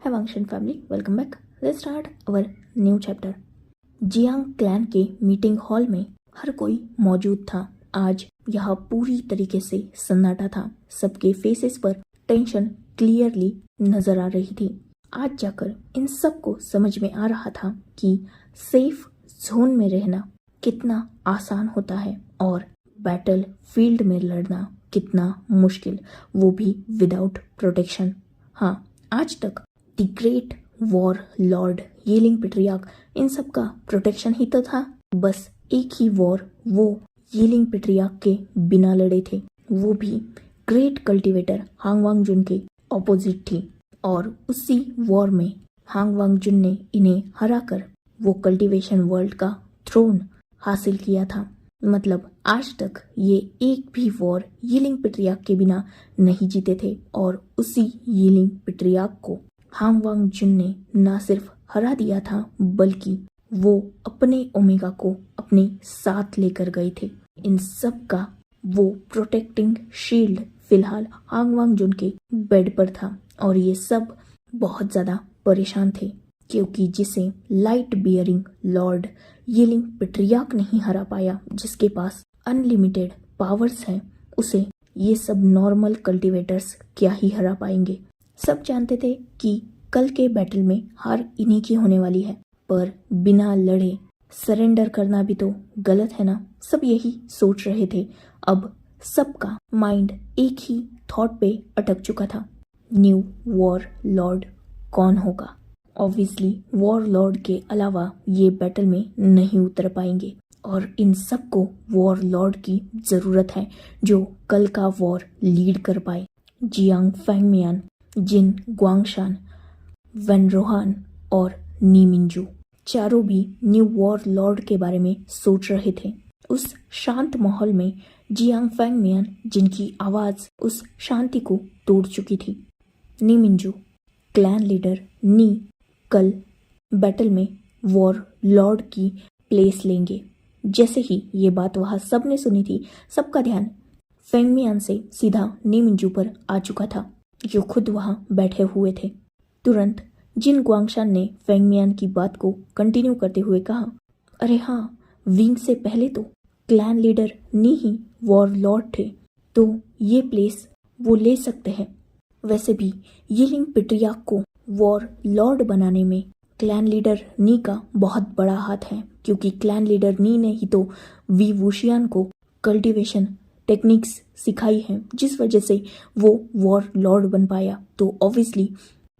है Wangxian family, welcome back. Let's start our new chapter. Jiang clan के meeting hall में हर कोई मौजूद था। आज यह पूरी तरीके से सन्नाटा था। सबके फेसेस पर टेंशन क्लियरली नजर आ रही थी। आज जाकर इन सबको समझ में आ रहा था कि सेफ जोन में रहना कितना आसान होता है और बैटल फील्ड में लड़ना कितना मुश्किल, वो भी विदाउट प्रोटेक्शन। हाँ, आज तक the great warlord Yiling patriarch इन सब का प्रोटेक्शन ही तो था। बस एक ही वॉर वो यीलिंग पेट्रियार्क के बिना लड़े थे, वो भी ग्रेट कल्टीवेटर हांग वांगजुन के ऑपोजिट थी। और उसी वॉर में हांग वांगजुन ने इन्हें हराकर वो कल्टीवेशन वर्ल्ड का थ्रोन हासिल किया था। मतलब आज तक ये एक भी वॉर यीलिंग पेट्रियार्क के बिना नहीं जीते थे और उसी यीलिंग पेट्रियार्क को हांग वांगजुन ने न सिर्फ हरा दिया था बल्कि वो अपने ओमेगा को अपने साथ लेकर गए थे। इन सब का वो प्रोटेक्टिंग शील्ड फिलहाल हांग वांगजुन के बेड पर था और ये सब बहुत ज्यादा परेशान थे क्योंकि जिसे light bearing Lord Yiling patriarch नहीं हरा पाया, जिसके पास अनलिमिटेड पावर्स हैं, उसे ये सब नॉर्मल कल्टीवेटर्स क्या ही हरा पाएंगे। सब जानते थे कि कल के बैटल में हार इन्हीं की होने वाली है, पर बिना लड़े सरेंडर करना भी तो गलत है ना। सब यही सोच रहे थे। अब सबका माइंड एक ही थॉट पे अटक चुका था, न्यू वॉर लॉर्ड कौन होगा। ऑब्वियसली वॉर लॉर्ड के अलावा ये बैटल में नहीं उतर पाएंगे और इन सबको वॉर लॉर्ड की जरूरत है जो कल का वॉर लीड कर पाए। जियांग फैंगमियान, जिन ग्वांगशान, वेन रोहान और नी मिंजू चारों भी न्यू वॉर लॉर्ड के बारे में सोच रहे थे। उस शांत माहौल में जियांग फैंगमियान, जिनकी आवाज उस शांति को तोड़ चुकी थी। नी मिंजू, क्लैन लीडर नी कल बैटल में वॉर लॉर्ड की प्लेस लेंगे। जैसे ही ये बात वहां सबने सुनी थी, सबका ध्यान फेंगमियान से सीधा नी मिंजू पर आ चुका था जो खुद वहां बैठे हुए थे। तुरंत जिन ग्वांगशान ने फेंगमियान की बात को कंटिन्यू करते हुए कहा, अरे हाँ, विंग से पहले तो क्लैन लीडर नी ही वॉर लॉर्ड थे, तो ये प्लेस वो ले सकते हैं। वैसे भी यीलिंग पेट्रियार्क को वॉर लॉर्ड बनाने में क्लैन लीडर नी का बहुत बड़ा हाथ है क्योंकि क्लैन लीडर नी ने ही तो वी वुशियान को कल्टीवेशन टेक्निक्स सिखाई हैं, जिस वजह से वो वॉर लॉर्ड बन पाया। तो ऑब्वियसली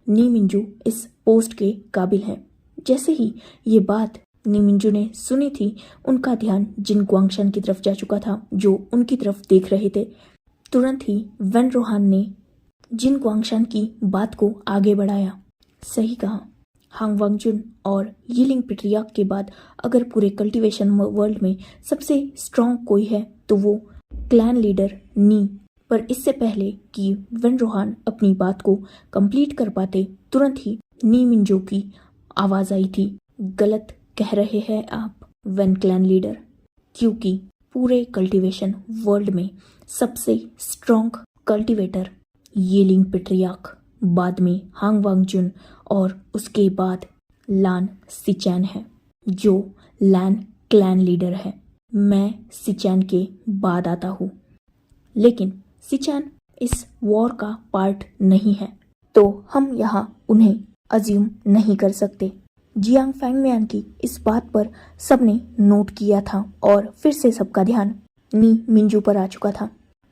नी मिंजू इस पोस्ट के काबिल है। जैसे ही ये बात नी मिंजू ने सुनी थी, उनका ध्यान जिन ग्वांगशान की तरफ जा चुका था जो उनकी तरफ देख रहे थे। तुरंत ही वेन रोहान ने जिन ग्वांगशान की बात को आगे बढ़ाया। सही कहा, हांग वांगजुन और यीलिंग पेट्रियार्क के बाद अगर पूरे कल्टीवेशन वर्ल्ड में सबसे स्ट्रॉन्ग कोई है तो वो क्लैन लीडर नी। पर इससे पहले कि वेन रोहान अपनी बात को कंप्लीट कर पाते, तुरंत ही नी मिंजो की आवाज आई थी, गलत कह रहे हैं आप वेन क्लैन लीडर, क्योंकि पूरे कल्टीवेशन वर्ल्ड में सबसे स्ट्रॉन्ग कल्टीवेटर यीलिंग पेट्रियार्क, बाद में हांग वांगजुन और उसके बाद लान सिचैन है जो लान क्लैन लीडर है। मैं सिचैन के बाद आता हूँ, लेकिन सिचैन इस वॉर का पार्ट नहीं है, तो हम यहाँ उन्हें अज्यूम नहीं कर सकते। जियांग फैंगमियान की इस बात पर सबने नोट किया था और फिर से सबका ध्यान नी मिंजू पर आ चुका था।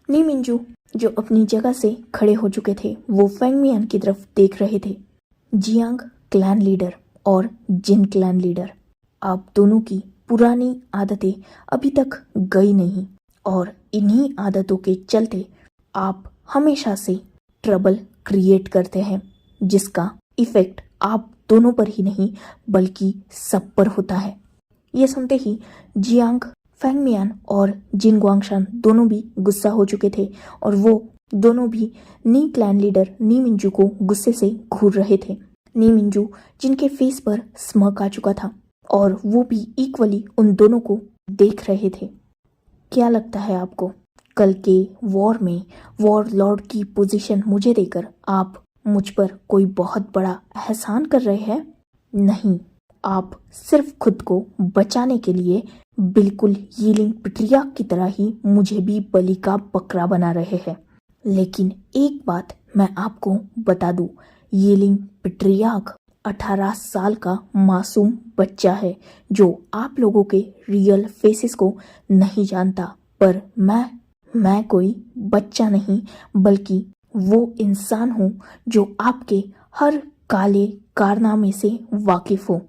नी मिंजू जो अपनी जगह से खड़े हो चुके थे, वो फैंगमियान की तरफ देख रहे थे। जियांग क्लैन लीडर और जिन क्लैन लीडर, आप दोनों की पुरानी आदतें अभी तक गई नहीं और इन्हीं आदतों के चलते आप हमेशा से ट्रबल क्रिएट करते हैं, जिसका इफेक्ट आप दोनों पर ही नहीं बल्कि सब पर होता है। ये सुनते ही जियांग फैंगमियान और जिन ग्वांगशान दोनों भी गुस्सा हो चुके थे और वो दोनों भी नी क्लैन लीडर नी मिंजू को गुस्से से घूर रहे थे। नी मिंजू जिनके फेस पर स्मर्क आ चुका था और वो भी इक्वली उन दोनों को देख रहे थे। क्या लगता है आपको, कल के वॉर में वॉर लॉर्ड की पोजीशन मुझे देकर आप मुझ पर कोई बहुत बड़ा एहसान कर रहे हैं? नहीं, आप सिर्फ खुद को बचाने के लिए बिल्कुल यीलिंग पट्रियाक की तरह ही मुझे भी बलि का बकरा बना रहे हैं। लेकिन एक बात मैं आपको बता दूं, यीलिंग पट्रियाक 18 साल का मासूम बच्चा है जो आप लोगों के रियल फेसेस को नहीं जानता। पर मैं कोई बच्चा नहीं, बल्कि वो इंसान हूँ जो आपके हर काले कारनामे से वाकिफ हो।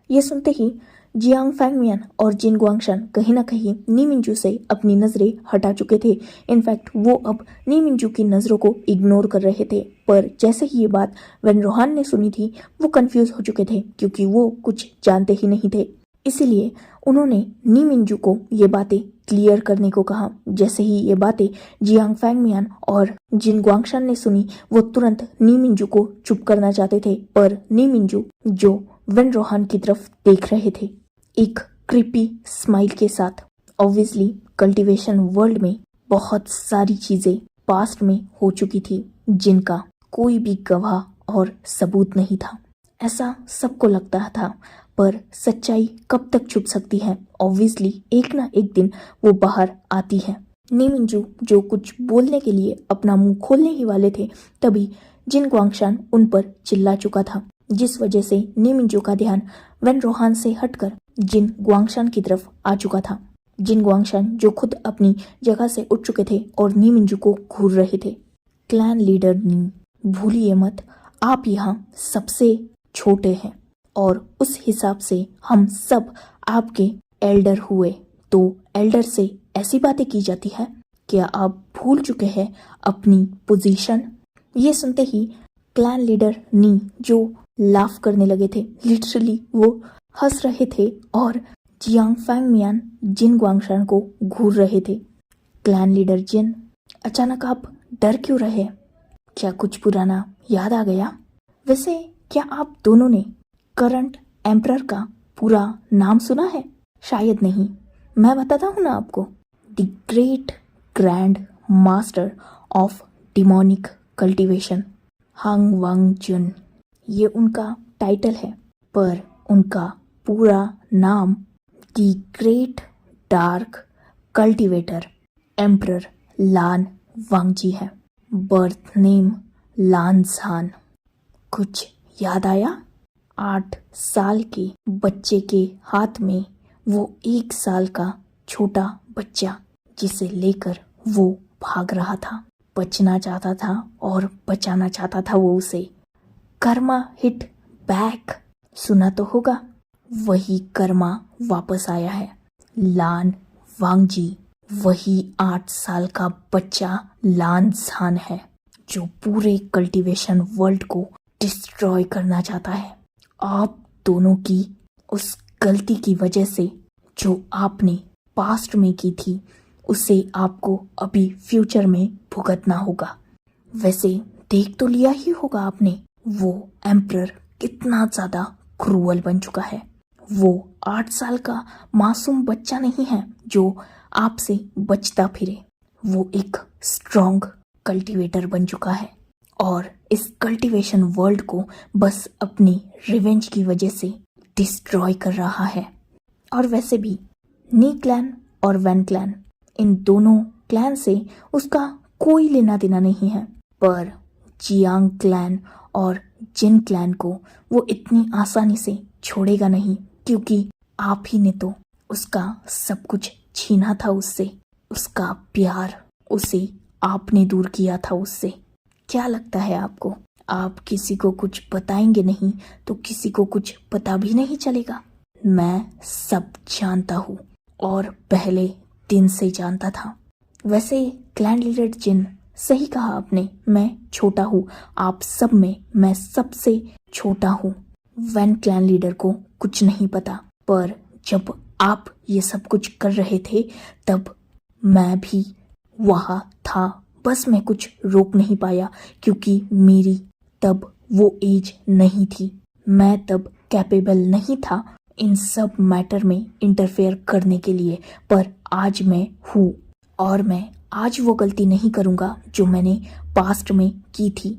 ये सुनते ही जियांग फैंगमियन और जिन गुआंगशन कहीं ना कहीं नी मिंजू से अपनी नज़रें हटा चुके थे। इनफैक्ट वो अब नी मिंजू की नज़रों को इग्नोर कर रहे थे। पर जैसे ही ये बात वेन रोहान ने सुनी थी, वो कंफ्यूज हो चुके थे क्योंकि वो कुछ जानते ही नहीं थे। इसीलिए उन्होंने नी मिंजू को ये बातें क्लियर करने को कहा। जैसे ही ये बातें जियांग फैंगमियन और जिन गुआंगशन ने सुनी, वो तुरंत नी मिंजू को चुप करना चाहते थे। पर नी मिंजू जो वेन रोहान की तरफ देख रहे थे एक क्रीपी स्माइल के साथ। ऑब्वियसली कल्टीवेशन वर्ल्ड में बहुत सारी चीजें पास्ट में हो चुकी थी जिनका कोई भी गवाह और सबूत नहीं था, ऐसा सबको लगता था। पर सच्चाई कब तक छुप सकती है? ऑब्वियसली एक ना एक दिन वो बाहर आती है। नी मिंजू जो कुछ बोलने के लिए अपना मुंह खोलने ही वाले थे, तभी जिन गुआंगशन उन पर चिल्ला चुका था, जिस वजह से नी मिंजू का ध्यान वेन रोहान से हटकर जिन गुआंगशन की तरफ आ चुका था। जिन गुआंगशन जो खुद अपनी जगह से उठ चुके थे और नी मिंजू को घूर रहे थे। क्लैन लीडर नी, भूलिए मत, आप यहाँ सबसे छोटे हैं और उस हिसाब से हम सब आपके एल्डर हुए। तो एल्डर से ऐसी बातें की जाती है? क्या आप भूल चुके हैं अपनी पोजीशन? ये सुनते ही क्लैन लीडर नी जो लाफ करने लगे थे, लिटरली वो हंस रहे थे और जियांग फैंगमियन जिन गुआंगशन को घूर रहे थे। क्लैन लीडर जिन, अचानक आप डर क्यों रहे? क्या कुछ पुराना याद आ गया? वैसे क्या आप दोनों ने करंट एम्परर का पूरा नाम सुना है? शायद नहीं, मैं बताता हूँ ना आपको। The great grandmaster of demonic cultivation, Hanguang Jun, ये उनका टाइटल है। पर उनका पूरा नाम the great dark cultivator emperor Lan Wangji है। Birth name Lan Zhan. कुछ याद आया? 8 साल के बच्चे के हाथ में वो 1 साल का छोटा बच्चा, जिसे लेकर वो भाग रहा था, बचना चाहता था और बचाना चाहता था वो उसे। कर्मा हिट बैक, सुना तो होगा, वही कर्मा वापस आया है। लान वांगजी वही 8 साल का बच्चा लान झान है जो पूरे कल्टीवेशन वर्ल्ड को डिस्ट्रॉय करना चाहता है। आप दोनों की उस गलती की वजह से जो आपने पास्ट में की थी, उसे आपको अभी फ्यूचर में भुगतना होगा। वैसे देख तो लिया ही होगा आपने, वो एम्परर कितना ज्यादा क्रूअल बन चुका है। वो 8 साल का मासूम बच्चा नहीं है जो आपसे बचता फिरे। वो एक स्ट्रॉन्ग कल्टीवेटर बन चुका है और इस कल्टीवेशन वर्ल्ड को बस अपनी रिवेंज की वजह से डिस्ट्रॉय कर रहा है। और वैसे भी नी क्लैन और वैन क्लैन, इन दोनों क्लैन से उसका कोई लेना देना नहीं है। पर जियांग क्लैन और जिन क्लैन को वो इतनी आसानी से छोड़ेगा नहीं, क्योंकि आप ही ने तो उसका सब कुछ छीना था उससे, उसका प्यार, उसे आपने दूर किया था उससे। क्या लगता है आपको, आप किसी को कुछ बताएंगे नहीं तो किसी को कुछ पता भी नहीं चलेगा? मैं सब जानता हूँ और पहले दिन से जानता था। वैसे क्लैन लीडर जिन, सही कहा आपने, मैं छोटा हूँ आप सब में, मैं सबसे छोटा हूँ। वैन क्लैन लीडर को कुछ नहीं पता, पर जब आप ये सब कुछ कर रहे थे तब मैं भी वहाँ था, बस मैं कुछ रोक नहीं पाया क्योंकि मेरी तब वो एज नहीं थी। मैं तब कैपेबल नहीं था इन सब मैटर में इंटरफेयर करने के लिए, पर आज मैं हूँ और मैं आज वो गलती नहीं करूँगा जो मैंने पास्ट में की थी।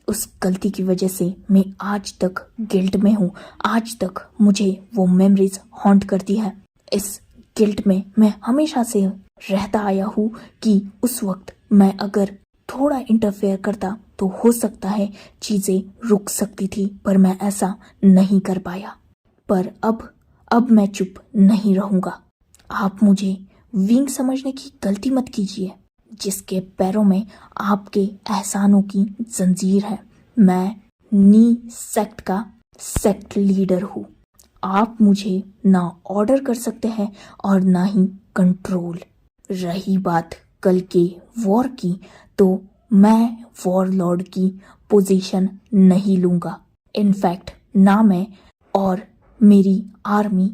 उस गलती की वजह से मैं आज तक गिल्ट में हूँ। आज तक मुझे वो मेमोरीज हॉन्ट करती है। इस गिल्ट में मैं हमेशा से रहता आया हूँ कि उस वक्त मैं अगर थोड़ा इंटरफेयर करता तो हो सकता है चीज़ें रुक सकती थी, पर मैं ऐसा नहीं कर पाया। पर अब मैं चुप नहीं रहूँगा। आप मुझे विंग समझने की गलती मत कीजिए, जिसके पैरों में आपके एहसानों की जंजीर है। मैं नी सेक्ट का सेक्ट लीडर हूँ। आप मुझे ना ऑर्डर कर सकते हैं और ना ही कंट्रोल। रही बात कल के वॉर की, तो मैं वॉर लॉर्ड की पोजीशन नहीं लूँगा। इनफैक्ट ना मैं और मेरी आर्मी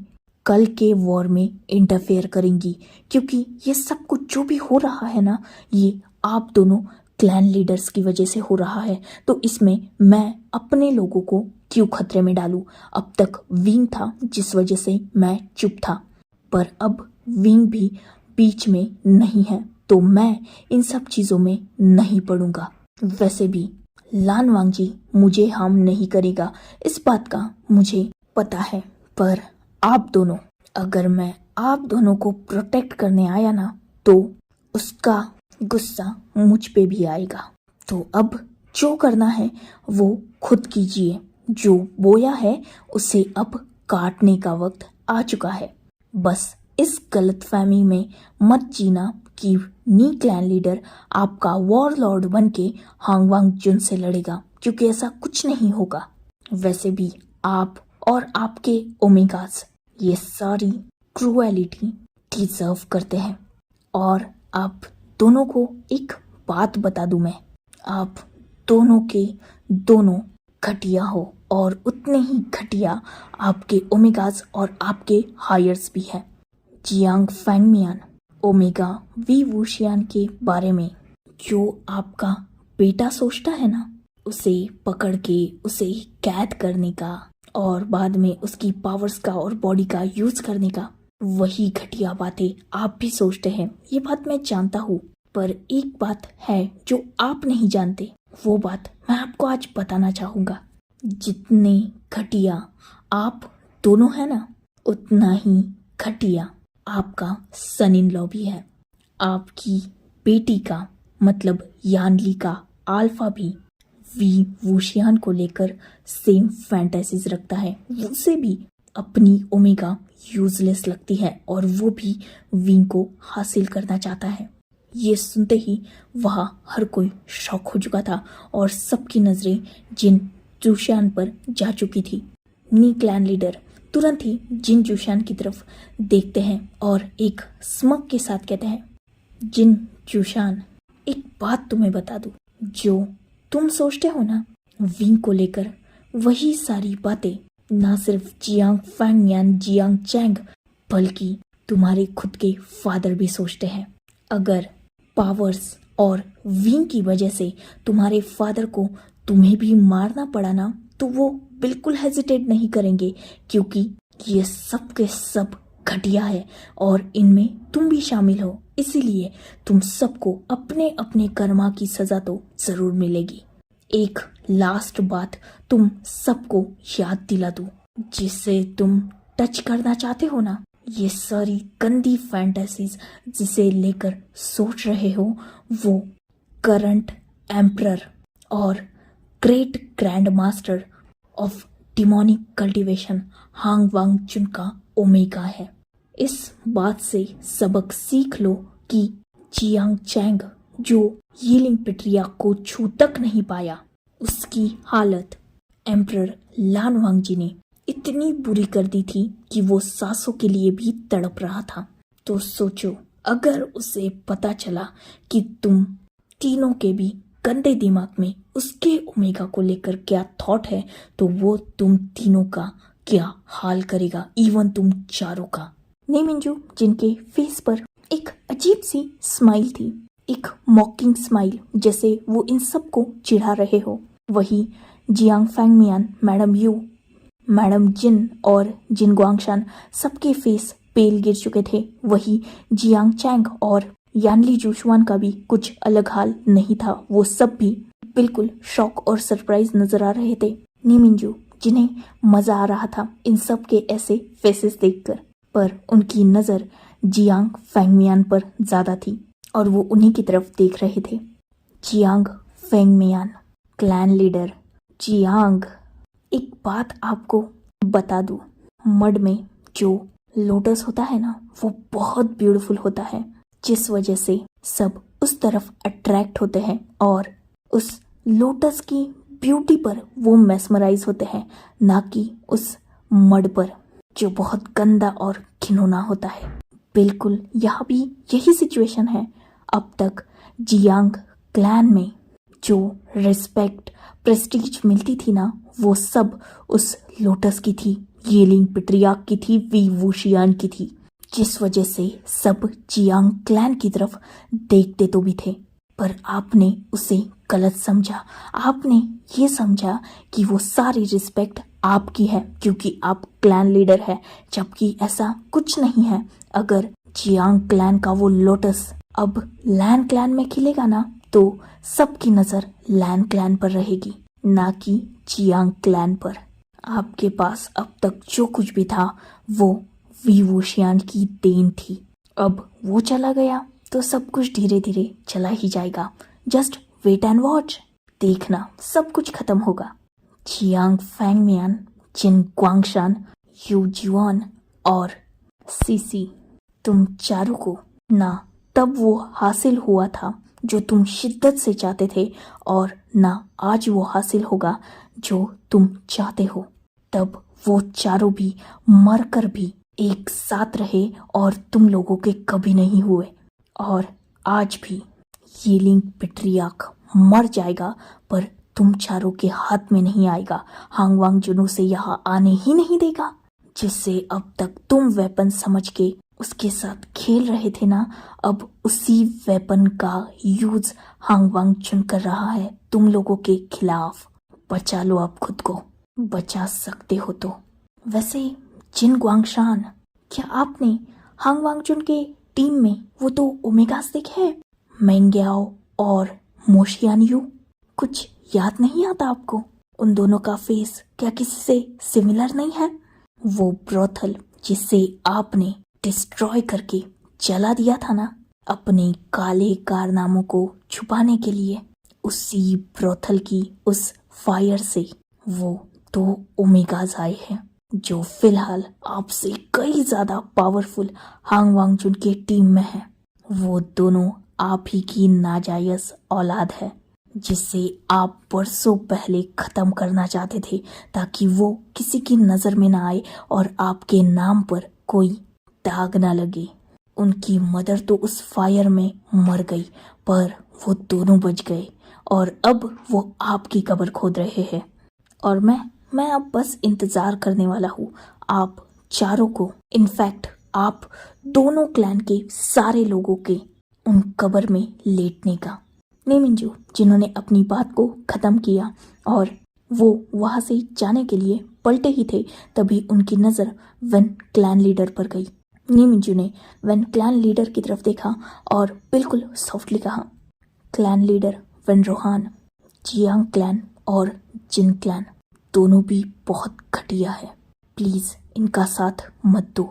कल के वॉर में इंटरफेयर करेंगी, क्योंकि ये सब कुछ जो भी हो रहा है ना, ये आप दोनों क्लैन लीडर्स की वजह से हो रहा है। तो इसमें मैं अपने लोगों को क्यों खतरे में डालूं? अब तक विंग था जिस वजह से मैं चुप था, पर अब विंग भी बीच में नहीं है, तो मैं इन सब चीज़ों में नहीं पड़ूंगा। वैसे भी लान वांगजी मुझे हार्म नहीं करेगा, इस बात का मुझे पता है। पर आप दोनों, अगर मैं आप दोनों को प्रोटेक्ट करने आया ना, तो उसका गुस्सा मुझ पे भी आएगा। तो अब जो करना है वो खुद कीजिए। जो बोया है उसे अब काटने का वक्त आ चुका है। बस इस गलतफहमी में मत जीना कि नी क्लैन लीडर आपका वॉर लॉर्ड बन के हांग वांग जुन से लड़ेगा, क्योंकि ऐसा कुछ नहीं होगा। वैसे भी आप और आपके ओमेगास ये सारी क्रूएलिटी डिजर्व करते हैं। और आप दोनों को एक बात बता दूं मैं, आप दोनों के दोनों घटिया हो, और उतने ही घटिया आपके ओमेगास और आपके हायर्स भी हैं। जियांग फैंगमियान ओमेगा वी वुशियान के बारे में जो आपका बेटा सोचता है ना, उसे पकड़ के उसे कैद करने का और बाद में उसकी पावर्स का और बॉडी का यूज करने का, वही घटिया बातें आप भी सोचते हैं। ये बात मैं जानता हूँ, पर एक बात है जो आप नहीं जानते। वो बात मैं आपको आज बताना चाहूँगा। जितने घटिया आप दोनों हैं ना, उतना ही घटिया आपका सन इन लॉ भी है। आपकी बेटी का मतलब यानली का आल्फा भी वी वुशियान को लेकर सेम फैंटेसीज रखता है। उसे भी अपनी ओमेगा यूजलेस लगती है और वो भी विंग को हासिल करना चाहता है। ये सुनते ही वहाँ हर कोई शॉक हो चुका था और सबकी नजरें जिन जूशान पर जा चुकी थी। नी क्लैन लीडर तुरंत ही जिन जूशान की तरफ देखते हैं और एक स्मग के साथ कहते हैं, जिन जूशान, एक बात तुम्हें बता दूं, जो तुम सोचते हो ना विंग को लेकर, वही सारी बातें ना सिर्फ जियांग फैंगमियान जियांग चैंग बल्कि तुम्हारे खुद के फादर भी सोचते हैं। अगर पावर्स और विंग की वजह से तुम्हारे फादर को तुम्हें भी मारना पड़ा ना, तो वो बिल्कुल हेजिटेट नहीं करेंगे, क्योंकि ये सब के सब घटिया है और इनमें तुम भी शामिल हो। इसीलिए तुम सबको अपने अपने कर्मा की सजा तो जरूर मिलेगी। एक लास्ट बात तुम सबको याद दिला दूं, जिसे तुम टच करना चाहते हो ना, ये सारी गंदी फैंटेसीज जिसे लेकर सोच रहे हो, वो करंट एम्परर और great grandmaster of demonic cultivation Hanguang Jun का ओमेगा है। इस बात से सबक सीख लो कि जियांग चैंग जो यीलिंग प्रक्रिया को छू तक नहीं पाया, उसकी हालत एम्परर लान वांगजी ने इतनी बुरी कर दी थी कि वो सांसों के लिए भी तड़प रहा था। तो सोचो, अगर उसे पता चला कि तुम तीनों के भी गंदे दिमाग में उसके ओमेगा को लेकर क्या थॉट है, तो वो तुम तीनों का क्या हाल करेगा, इवन तुम चारों का। नेमिंजू, जिनके फेस पर एक अजीब सी स्माइल थी, एक मॉकिंग स्माइल, जैसे वो इन सबको चिढ़ा रहे हो, वही जियांग फैंगमियान, मैडम यू, मैडम जिन और जिन गुआंगशान सबके फेस पेल गिर चुके थे। वही जियांग चैंग और यानली जूशुआन का भी कुछ अलग हाल नहीं था। वो सब भी बिल्कुल शॉक और सरप्राइज नजर आ रहे थे। नीमिंजू जिन्हें मजा आ रहा था इन सब के ऐसे फेसेस देखकर, पर उनकी नजर जियांग फेंगमियान पर ज्यादा थी और वो उन्हीं की तरफ देख रहे थे। Jiang Fengmian, clan leader. Jiang, एक बात आपको बता दूं, मड में जो लोटस होता है ना, वो बहुत ब्यूटीफुल होता है, जिस वजह से सब उस तरफ अट्रैक्ट होते हैं और उस लोटस की ब्यूटी पर वो मेस्मराइज होते हैं, ना कि उस मड पर जो बहुत गंदा और घिनौना होता है। बिल्कुल यहाँ भी यही सिचुएशन है। अब तक जियांग क्लैन में जो रिस्पेक्ट प्रेस्टीज मिलती थी ना, वो सब उस लोटस की थी, येलिंग पेट्रियार्क की थी, वी वुशियान की थी, जिस वजह से सब जियांग क्लैन की तरफ देखते तो भी थे, पर आपने उसे गलत समझा। आपने ये समझा कि वो सारी रिस्पेक्ट आपकी है क्योंकि आप क्लैन लीडर है, जबकि ऐसा कुछ नहीं है। अगर जियांग क्लैन का वो लोटस अब लैन क्लैन में खिलेगा ना, तो सबकी नजर लैन क्लैन पर रहेगी, ना कि जियांग क्लैन पर। आपके पास अब तक जो कुछ भी था वो वी वुशियान की देन थी। अब वो चला गया तो सब कुछ धीरे धीरे चला ही जाएगा। जस्ट वेट एंड वॉच, देखना सब कुछ खत्म होगा। जियांग फेंगमियान, जिन ग्वांगशान, यू जुआन और सीसी, तुम चारों को ना तब वो हासिल हुआ था जो तुम शिद्दत से चाहते थे, और ना आज वो हासिल होगा जो तुम चाहते हो। तब वो चारों भी मरकर भी एक साथ रहे और तुम लोगों के कभी नहीं हुए, और आज भी येलिंग पेट्रियार्क मर जाएगा पर तुम चारों के हाथ में नहीं आएगा। हांग वांग जुनू से यहाँ आने ही नहीं देगा, जिससे अब तक तुम वेपन समझ के उसके साथ खेल रहे थे ना, अब उसी वेपन का यूज हांग वांग जुन कर रहा है तुम लोगों के खिलाफ। बचा लो आप खुद को, बचा सकते हो तो। वैसे जिन ग्वांगशान, क्या आपने हांग वांग जुन के टीम में वो तो ओमेगास देखे हैं, मेंग्याओ और मोशियान यू? कुछ याद नहीं आता आपको? उन दोनों का फेस क्या किसी से सिमिलर नहीं है? वो ब्रोथल जिसे आपने डिस्ट्रॉय करके जला दिया था ना अपने काले कारनामों को छुपाने के लिए, उसी ब्रोथल की उस फायर से वो दो ओमेगाज आए हैं जो फिलहाल आपसे कई ज्यादा पावरफुल हांग वांग जुन की टीम में है। वो दोनों आप ही की नाजायज औलाद है, जिसे आप बरसों पहले खत्म करना चाहते थे ताकि वो किसी की नजर में ना आए और आपके नाम पर कोई दाग ना लगे। उनकी मदर तो उस फायर में मर गई, पर वो दोनों बच गए और अब वो आपकी कब्र खोद रहे हैं। और मैं अब बस इंतजार करने वाला हूँ आप चारों को, इनफैक्ट आप दोनों क्लैन के सारे लोगों के उन कब्र में लेटने का। नीमिंजू जिन्होंने अपनी बात को खत्म किया और वो वहां से जाने के लिए पलटे ही थे, तभी उनकी नजर वेन क्लैन लीडर पर गई। नीमिंजू ने वेन क्लैन लीडर की तरफ देखा और बिल्कुल सॉफ्टली कहा, clan leader Wen Rohan, Jiang clan और जिन क्लैन दोनों भी बहुत घटिया है, प्लीज इनका साथ मत दो,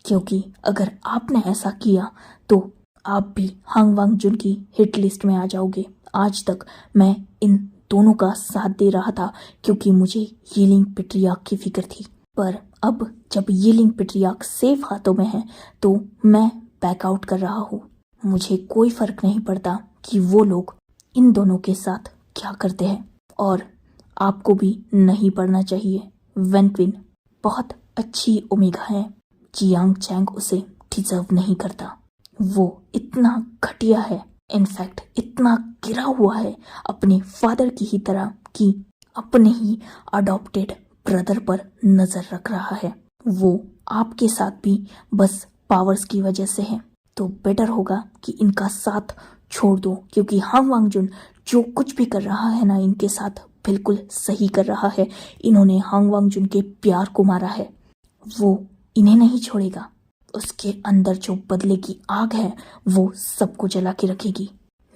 क्योंकि अगर आपने ऐसा किया तो आप भी हांग वांग जुन की हिट लिस्ट में आ जाओगे। आज तक मैं इन दोनों का साथ दे रहा था क्योंकि मुझे येलिंग पेट्रियार्क की फिक्र थी, पर अब जब येलिंग पेट्रियार्क सेफ हाथों में है तो मैं बैकआउट कर रहा हूँ। मुझे कोई फर्क नहीं पड़ता कि वो लोग इन दोनों के साथ क्या करते हैं, और आपको भी नहीं पड़ना चाहिए। वेनक्विन बहुत अच्छी ओमेगा है, जियांग चैंग उसे डिजर्व नहीं करता। वो इतना घटिया है, इनफैक्ट इतना गिरा हुआ है अपने फादर की ही तरह कि अपने ही अडॉप्टेड ब्रदर पर नजर रख रहा है। वो आपके साथ भी बस पावर्स की वजह से है, तो बेटर होगा कि इनका साथ छोड़ दो, क्योंकि हांग वांग जुन जो कुछ भी कर रहा है ना इनके साथ बिल्कुल सही कर रहा है। इन्होंने हांग वांग जुन के प्यार को मारा है, वो इन्हें नहीं छोड़ेगा। उसके अंदर जो बदले की आग है वो सबको जला के रखेगी।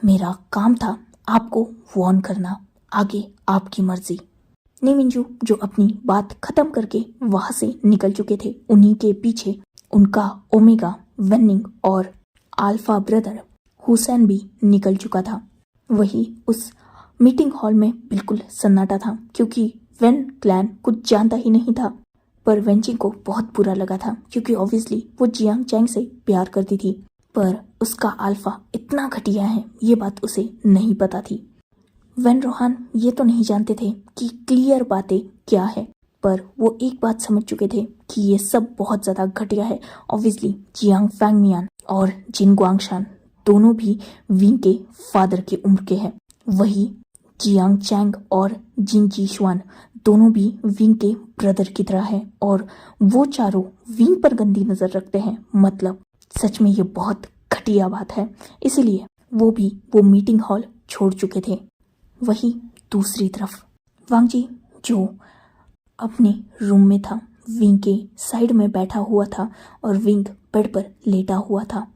मेरा काम था आपको वार्न करना आगे आपकी मर्जी। नीमिंजू जो अपनी बात खत्म करके वहां से निकल चुके थे, उन्हीं के पीछे उनका ओमेगा, वेनिंग और अल्फा ब्रदर हुसैन भी निकल चुका था। वही उस मीटिंग हॉल में बिल्कुल सन्नाटा था, क्योंकि वेन क्लैन कुछ जानता ही नहीं था। पर वेंचिंग को बहुत बुरा लगा था, क्योंकि ऑब्वियसली वो जियांग चैंग से प्यार करती थी, पर उसका अल्फा इतना घटिया है ये बात उसे नहीं पता थी। वेन रोहान ये तो नहीं जानते थे कि क्लियर बातें क्या है, पर वो एक बात समझ चुके थे कि ये सब बहुत ज़्यादा घटिया है। ऑब्वियसली जियांग फैंगमियान और जिन गुआंगशान दोनों भी विंग के फादर की उम्र के हैं। वही जियांग चैंग और जिन जीशुआन दोनों भी विंग के ब्रदर की तरह है, और वो चारों विंग पर गंदी नज़र रखते हैं। मतलब सच में ये बहुत घटिया बात है, इसीलिए वो भी वो मीटिंग हॉल छोड़ चुके थे। वही दूसरी तरफ वांग जी जो अपने रूम में था, विंग के साइड में बैठा हुआ था और विंग बेड पर लेटा हुआ था।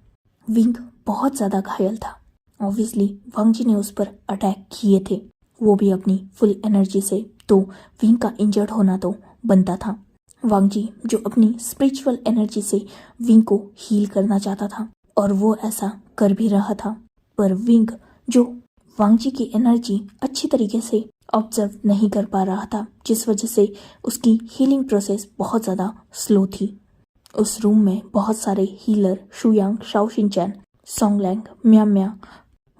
विंग बहुत ज़्यादा घायल था। ऑब्वियसली वांग जी ने उस पर अटैक किए थे, वो भी अपनी फुल एनर्जी से, तो विंग का इंजर्ड होना तो बनता था। वांग जी जो अपनी स्पिरिचुअल एनर्जी से विंग को हील करना चाहता था, और वो ऐसा कर भी रहा था, पर विंग जो वांग जी की एनर्जी अच्छी तरीके से ऑब्जर्व नहीं कर पा रहा था, जिस वजह से उसकी हीलिंग प्रोसेस बहुत ज़्यादा स्लो थी। उस रूम में बहुत सारे हीलर शुयांग, शाओशिनचैन, सोंगलैंग, म्याम्या,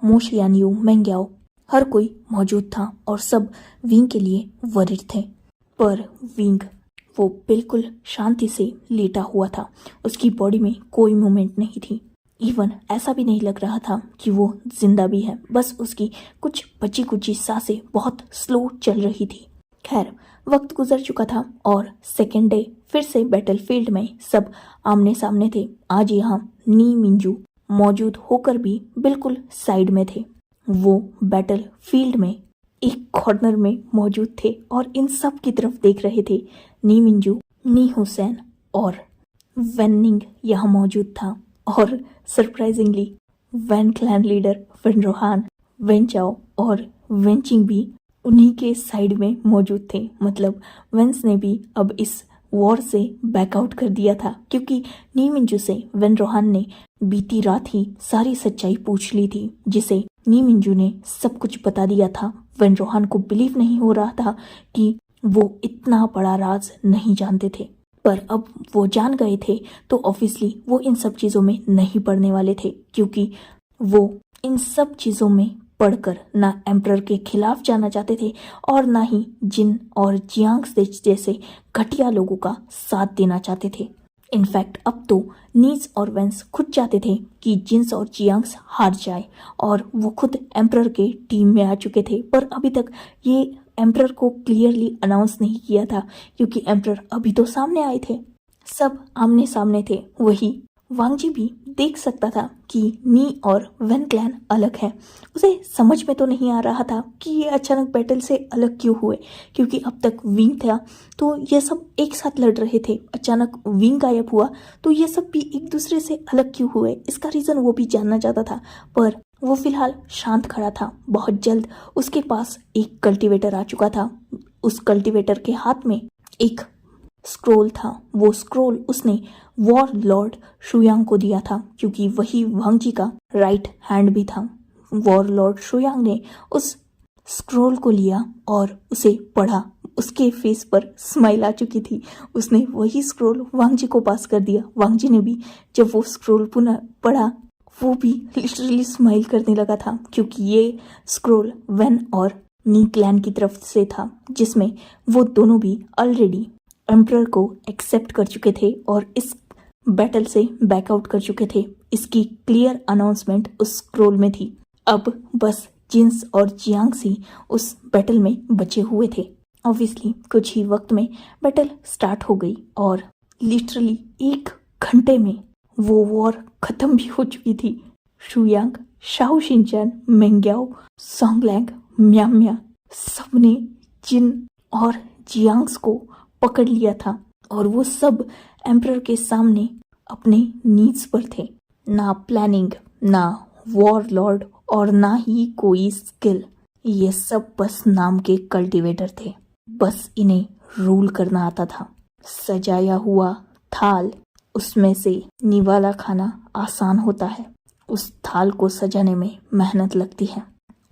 मोशियानयू, मेंग्याओ हर कोई मौजूद था, और सब विंग के लिए वरिड थे। पर विंग वो बिल्कुल शांति से लेटा हुआ था, उसकी बॉडी में कोई मूवमेंट नहीं थी। इवन ऐसा भी नहीं लग रहा था कि वो जिंदा भी है, बस उसकी कुछ बची कुची सांसें बहुत स्लो चल रही थी। खैर वक्त गुजर चुका था और सेकेंड डे फिर से बैटलफील्ड में सब आमने सामने थे। आज यहाँ नी मिंजू मौजूद होकर भी बिल्कुल साइड में थे। वो बैटल फील्ड में एक कॉर्नर में मौजूद थे और इन सब की तरफ देख रहे थे। नी मिंजू, नी हुसैन और वेनिंग यहाँ मौजूद था, और surprisingly Wen clan leader Wen Ruohan, Wen Chao और वेंचिंग भी उन्हीं के साइड में मौजूद थे। मतलब वेंस ने भी अब इस वॉर से बैकआउट कर दिया था, क्योंकि नी मिंजू से वेन रोहान ने बीती रात ही सारी सच्चाई पूछ ली थी, जिसे नी मिंजू ने सब कुछ बता दिया था। वेन रोहान को बिलीव नहीं हो रहा था कि वो इतना बड़ा राज नहीं जानते थे, पर अब वो जान गए थे तो ऑब्वियसली वो इन सब चीज़ों में नहीं पड़ने वाले थे, क्योंकि वो इन सब चीज़ों में पढ़कर ना एम्परर के खिलाफ जाना चाहते थे और ना ही जिन और जियांग्स जैसे घटिया लोगों का साथ देना चाहते थे। इनफैक्ट अब तो नीज और वेंस खुद चाहते थे कि जिन्स और जियांग्स हार जाए, और वो खुद एम्परर के टीम में आ चुके थे, पर अभी तक ये एम्परर को क्लियरली अनाउंस नहीं किया था, क्योंकि एम्परर अभी तो सामने आए थे, सब आमने सामने थे। वही वांग जी भी देख सकता था कि नी और वेन क्लैन अलग है। उसे समझ में तो नहीं आ रहा था कि ये अचानक बैटल से अलग क्यों हुए, क्योंकि अब तक विंग था तो ये सब एक साथ लड़ रहे थे। अचानक विंग गायब हुआ तो ये सब भी एक दूसरे से अलग क्यों हुए, इसका रीज़न वो भी जानना चाहता था। पर वो फिलहाल शांत खड़ा था। बहुत जल्द उसके पास एक कल्टीवेटर आ चुका था। उस कल्टीवेटर के हाथ में एक स्क्रोल था। वो स्क्रोल उसने वॉर लॉर्ड शुयांग को दिया था, क्योंकि वही वांग जी का राइट हैंड भी था। वॉर लॉर्ड शुयांग ने उस स्क्रोल को लिया और उसे पढ़ा। उसके फेस पर स्माइल आ चुकी थी। उसने वही स्क्रोल वांग जी को पास कर दिया। वांग जी ने भी जब वो स्क्रोल पुनः पढ़ा, वो भी लिटरली स्माइल करने लगा था, क्योंकि ये स्क्रोल वेन और नी क्लैन की तरफ से था, जिसमें वो दोनों भी ऑलरेडी एम्परर को एक्सेप्ट कर चुके थे और इस बैटल से बैकआउट कर चुके थे। इसकी क्लियर अनाउंसमेंट उस स्क्रोल में थी। अब बस जिन्स और जियांग्स ही उस बैटल में बचे हुए थे। ऑब्वियसली कुछ ही वक्त में बैटल स्टार्ट हो गई और लिटरली 1 घंटे में वो वॉर खत्म भी हो चुकी थी। शुयांग, शाओ शिनचैन, मेंग्याओ, सोंगलैंग, म्याम्या सबने जिन और जियांग्स को पकड़ लिया था और वो सब एम्परर के सामने अपने नीड्स पर थे। ना प्लानिंग, ना वॉर लॉर्ड और ना ही कोई स्किल। ये सब बस नाम के कल्टीवेटर थे, बस इन्हें रूल करना आता था। सजाया हुआ थाल, उसमें से निवाला खाना आसान होता है। उस थाल को सजाने में मेहनत लगती है,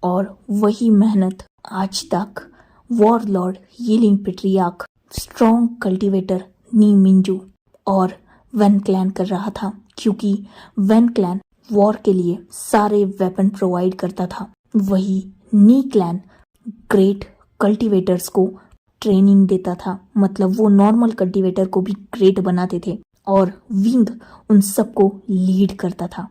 और वही मेहनत आज तक वॉरलॉर्ड यीलिंग पेट्रियार्क, स्ट्रॉन्ग कल्टीवेटर नी मिंजू और वेन क्लैन कर रहा था, क्योंकि वेन क्लैन वॉर के लिए सारे वेपन प्रोवाइड करता था। वही नी क्लैन ग्रेट कल्टीवेटर्स को ट्रेनिंग देता था, मतलब वो नॉर्मल कल्टीवेटर को भी ग्रेट बनाते थे, और विंग उन सबको लीड करता था।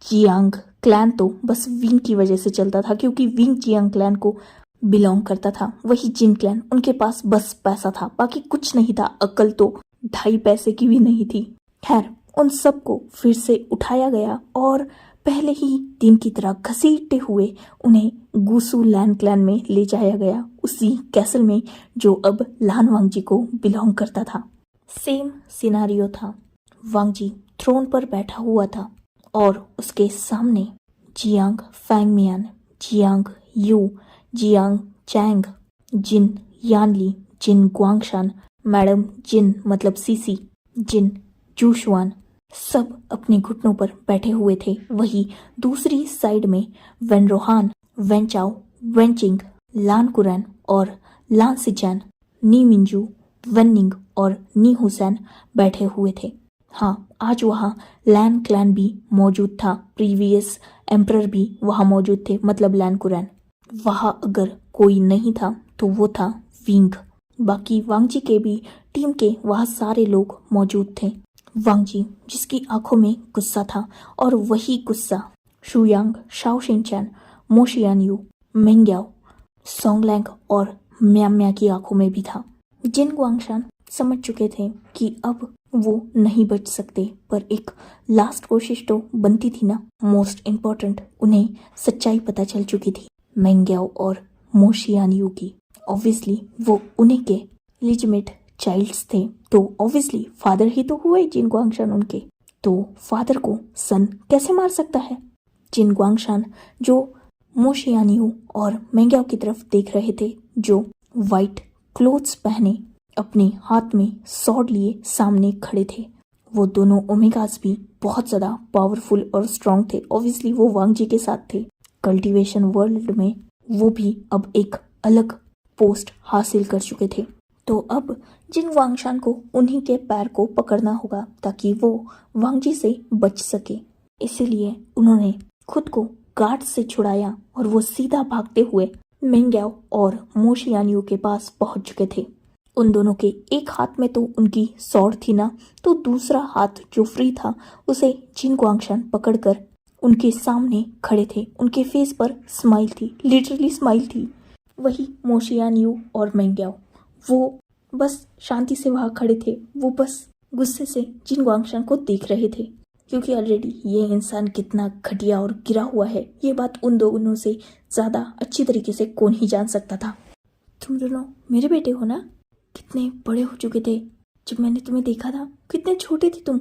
जियांग क्लैन तो बस विंग की वजह से चलता था, क्योंकि विंग जियांग क्लैन को बिलोंग करता था। वही जिन क्लैन, उनके पास बस पैसा था, बाकी कुछ नहीं था। अकल तो 2.5 पैसे की भी नहीं थी। खैर, उन सबको फिर से उठाया गया और पहले ही दिन की तरह घसीटते हुए उन्हें गुसु लैन क्लैन में ले जाया गया, उसी कैसल में जो अब लान वांगजी को बिलोंग करता था। सेम सिनारियो था। वांगजी थ्रोन पर बैठा हुआ था और उसके सामने Jiang Fengmian, Jiang Yu, Jiang Cheng, Jin Yanli, Jin Guangshan, madam Jin मतलब सीसी, जिन जूशवान, सब अपने घुटनों पर बैठे हुए थे। वही दूसरी साइड में वेन रोहान, वेन चाओ, वेन चिंग, लान कुरैन और लान सिचैन, नी मिंजू, वेन निंग और नी हुसैन बैठे हुए थे। हाँ, आज वहाँ लैन क्लैन भी मौजूद था, प्रीवियस एम्परर भी वहाँ मौजूद थे, मतलब लैन कुरैन। वहाँ अगर कोई नहीं था तो वो था विंग। बाकी वांगजी के भी टीम के वहाँ सारे लोग मौजूद थे। वांगजी जिसकी आंखों में गुस्सा था, और वही गुस्सा शुयांग, शाओ शिनचैन, मोशियानयू, मेंग्याओ, सोंगलैंग और म्याम्या की आंखों में भी था। जिन ग्वांगशान समझ चुके थे कि अब वो नहीं बच सकते, पर एक लास्ट कोशिश तो बनती थी ना। मोस्ट इम्पोर्टेंट, उन्हें सच्चाई पता चल चुकी थी मेंग्याओ और मोशियानयू की। ऑब्वियसली वो उन्हीं के लिजिमेट चाइल्ड्स थे, तो ऑब्वियसली फादर ही तो हुए जिन ग्वांगशान उनके। तो फादर को सन कैसे मार सकता है? जिन ग्वांगशान जो मोशियानयू और मेंग्याओ की तरफ देख रहे थे, जो वाइट क्लोथ्स पहने अपने हाथ में सॉर्ड लिए सामने खड़े थे, वो दोनों ओमेगास भी बहुत ज़्यादा पावरफुल और स्ट्रांग थे। ऑब्वियसली वो वांगजी के साथ थे। कल्टीवेशन वर्ल्ड में वो भी अब एक अलग पोस्ट हासिल कर चुके थे। तो अब जिन वांगशान को उन्हीं के पैर को पकड़ना होगा ताकि वो वांगजी से बच सके। इसीलिए उन्होंने खुद को गार्ड से छुड़ाया और वो सीधा भागते हुए मेंग्याओ और मोशियानयू के पास पहुंच चुके थे। उन दोनों के एक हाथ में तो उनकी सॉर्ड थी ना, तो दूसरा हाथ जो फ्री था उसे जिन ग्वांगशान पकड़कर उनके सामने खड़े थे। उनके फेस पर स्माइल थी, लिटरली स्माइल थी। वही मोशियानयू और मेंग्याओ, वो बस शांति से वहाँ खड़े थे। वो बस गुस्से से जिन ग्वांगशान को देख रहे थे, क्योंकि ऑलरेडी ये इंसान कितना घटिया और गिरा हुआ है, ये बात उन दोनों से ज़्यादा अच्छी तरीके से कौन ही जान सकता था। तुम दोनों मेरे बेटे हो ना? कितने बड़े हो चुके थे जब मैंने तुम्हें देखा था। कितने छोटे थे तुम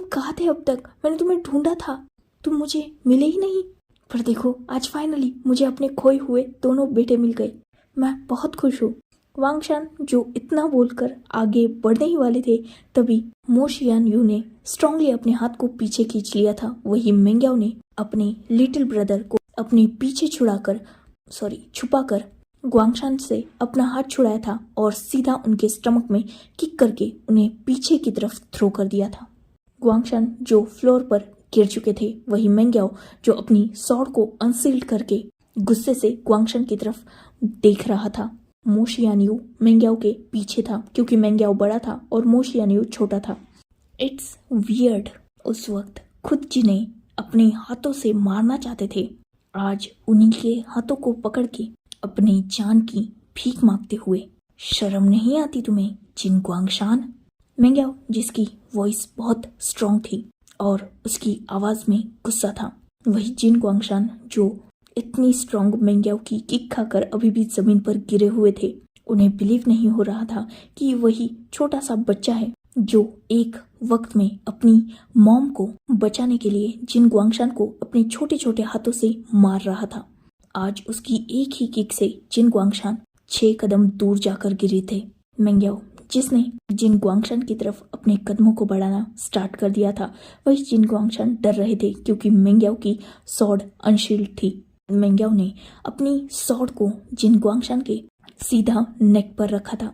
कहाँ थे अब तक? मैंने तुम्हें ढूंढा था, तुम मुझे मिले ही नहीं। पर देखो, आज फाइनली मुझे अपने खोए हुए दोनों बेटे मिल गए। मैं बहुत खुश हूँ। वांगशान जो इतना बोलकर आगे बढ़ने ही वाले थे, तभी मोशियानयू ने स्ट्रांगली अपने हाथ को पीछे खींच लिया था। वही मेंग्याओ ने अपने लिटिल ब्रदर को अपने पीछे छुपाकर ग्वांगशान से अपना हाथ छुड़ाया था और सीधा उनके स्टमक में किक करके उन्हें पीछे की तरफ थ्रो कर दिया था। ग्वांगशान जो फ्लोर पर गिर चुके थे, वही मेंग्याओ जो अपनी सॉर्ड को अनसील्ड करके गुस्से से ग्वांगशान की तरफ देख रहा था। मोशियानयू मेंग्याओ के पीछे था, क्योंकि मेंग्याओ बड़ा था और मोशियानयू छोटा था। इट्स वियर्ड, उस वक्त खुद जिन्हें अपने हाथों से मारना चाहते थे, आज उन्हीं के हाथों को पकड़ के अपनी जान की भीख मांगते हुए। शर्म नहीं आती तुम्हें जिन ग्वांगशान? मेंग्याओ जिसकी वॉइस बहुत स्ट्रांग थी और उसकी आवाज में गुस्सा था, वही जिन ग्वांगशान जो इतनी स्ट्रांग मेंग्याओ की किक खाकर अभी भी जमीन पर गिरे हुए थे। उन्हें बिलीव नहीं हो रहा था कि वही छोटा सा बच्चा है जो एक वक्त में अपनी मॉम को बचाने के लिए जिन ग्वांगशान को अपने छोटे छोटे हाथों से मार रहा था। आज उसकी एक ही किक से जिन गुआंगशान 6 कदम दूर जाकर गिरे थे। मेंग्याओ जिसने जिन गुआंगशान की तरफ अपने कदमों को बढ़ाना स्टार्ट कर दिया था, वही जिन गुआंगशान डर रहे थे क्योंकि मेंग्याओ की स्वॉर्ड अनशील्ड थी। मेंग्याओ ने अपनी स्वॉर्ड को जिन गुआंगशान के सीधा नेक पर रखा था।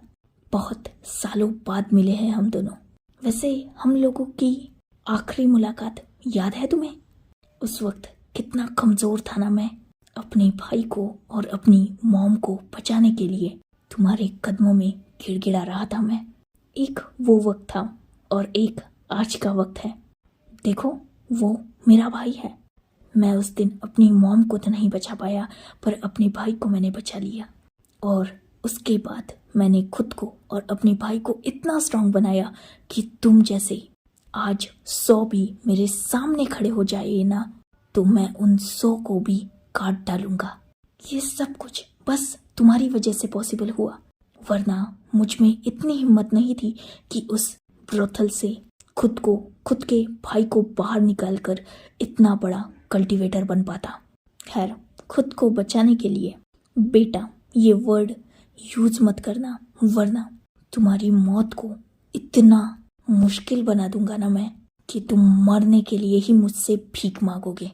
बहुत सालों बाद मिले हैं हम दोनों। वैसे हम लोगों की आखिरी मुलाकात याद है तुम्हें? उस वक्त कितना कमजोर था ना मैं। अपने भाई को और अपनी मॉम को बचाने के लिए तुम्हारे कदमों में गिड़गिड़ा रहा था मैं। एक वो वक्त था और एक आज का वक्त है। देखो वो मेरा भाई है। मैं उस दिन अपनी मॉम को तो नहीं बचा पाया, पर अपने भाई को मैंने बचा लिया। और उसके बाद मैंने खुद को और अपने भाई को इतना स्ट्रांग बनाया कि तुम जैसे आज 100 भी मेरे सामने खड़े हो जाए ना, तो मैं उन 100 को भी काट डालूंगा। ये सब कुछ बस तुम्हारी वजह से पॉसिबल हुआ, वरना मुझ में इतनी हिम्मत नहीं थी कि उस ब्रोथल से खुद के भाई को बाहर निकालकर इतना बड़ा कल्टीवेटर बन पाता। खैर, खुद को बचाने के लिए बेटा ये वर्ड यूज मत करना, वरना तुम्हारी मौत को इतना मुश्किल बना दूंगा ना मैं कि तुम मरने के लिए ही मुझसे भीख मांगोगे।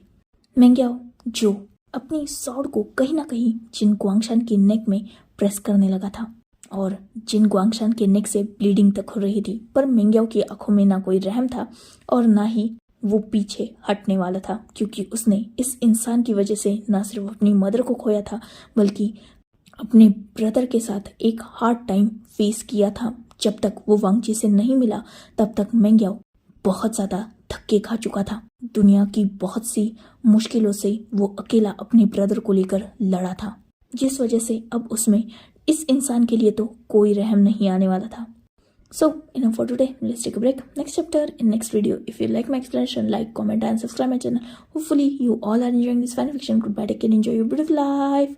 मेंग्याओ जो अपनी स्वॉर्ड को कहीं ना कहीं जिन गुआंगशान की नेक में प्रेस करने लगा था और जिन गुआंगशान के नेक से ब्लीडिंग तक हो रही थी, पर मेंग्याओ की आंखों में ना कोई रहम था और ना ही वो पीछे हटने वाला था, क्योंकि उसने इस इंसान की वजह से ना सिर्फ अपनी मदर को खोया था बल्कि अपने ब्रदर के साथ एक हार्ड टाइम फेस किया था। जब तक वो वांगची से नहीं मिला तब तक मेंग्याओ बहुत ज्यादा धक्के खा चुका था। दुनिया की बहुत सी मुश्किलों से वो अकेला अपने ब्रदर को लेकर लड़ा था, जिस वजह से अब उसमें इस इंसान के लिए तो कोई रहम नहीं आने वाला था। So, enough for today. Let's take a break. Next chapter in next video. If you like my explanation, like, comment and subscribe my channel. Hopefully you all are enjoying this fan fiction. Goodbye, take care, enjoy your beautiful life.